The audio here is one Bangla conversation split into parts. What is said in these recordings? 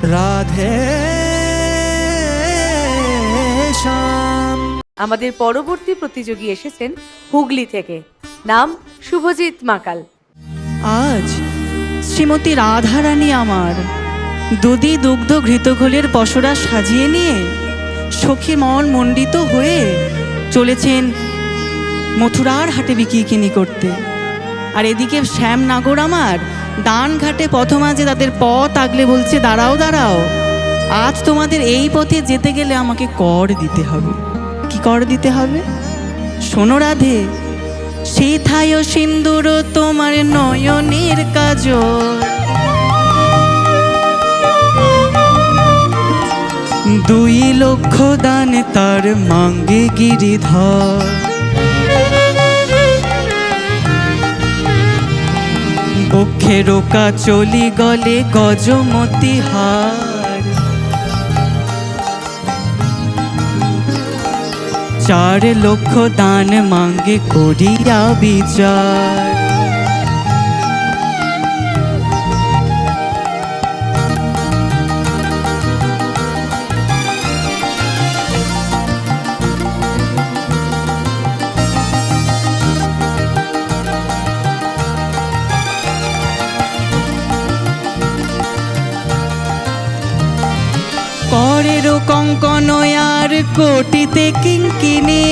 রাধে শ্যাম। আমাদের পরবর্তী প্রতিযোগী এসেছেন হুগলি থেকে, নাম শুভজিৎ মাকাল। আজ শ্রীমতী রাধারানী আমার দধি দুগ্ধ ঘৃতঘোলের পসরা সাজিয়ে নিয়ে সখী মন মণ্ডিত হয়ে চলেছেন মথুরার হাটে বিকিনি করতে। আর এদিকে শ্যামনগর আমার ডান ঘাটে পথমাঝে তাদের পথ আগলে বলছে, দাঁড়াও দাঁড়াও, আজ তোমাদের এই পথে যেতে গেলে আমাকে কর দিতে হবে। কি কর দিতে হবে? শোনো রাধে, সেথায় সিন্দুর তোমার নয়নের কাজল, 2 লক্ষ দান তার মাঙ্গে গিরিধর, বক্ষে রোকা চলি গলে গজমতি হার, 4 লক্ষ দান মাঙ্গে করিয়া বিচার। করেরও কঙ্কন আর কোটিতে কিঙ্কিনি,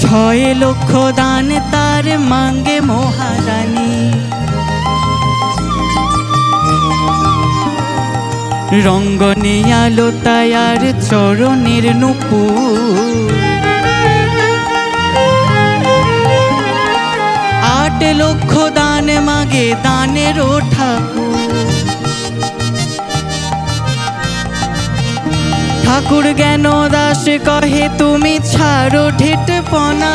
6 লক্ষ দান তার মাঙ্গে মহারানী, রঙ্গনে আলো তায়ার চরণের নুপুর, 8 লক্ষ দান মাগে দানের ঠাকুর, ঠাকুর জ্ঞান দাস কহে তুমি ছাড়ো ঢেটপনা,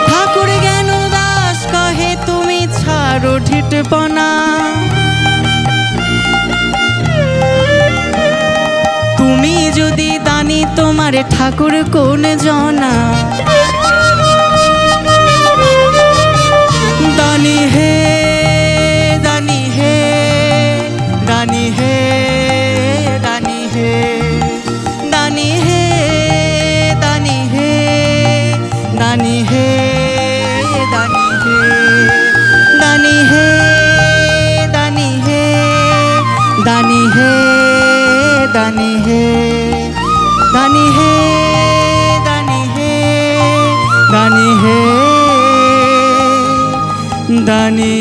ঠাকুর জ্ঞান দাস কহে তুমি ছাড়ো ঢেটপনা, তুমি যদি দানি তোমার ঠাকুর কোন জনা, দানি হে দানি হে দানি হে দানি হে দানি হে দানি হে দানি হে দানি হে দানি হে দানি হে দানি হে দানি হে দানি হে দানি হে দানি হে দানি।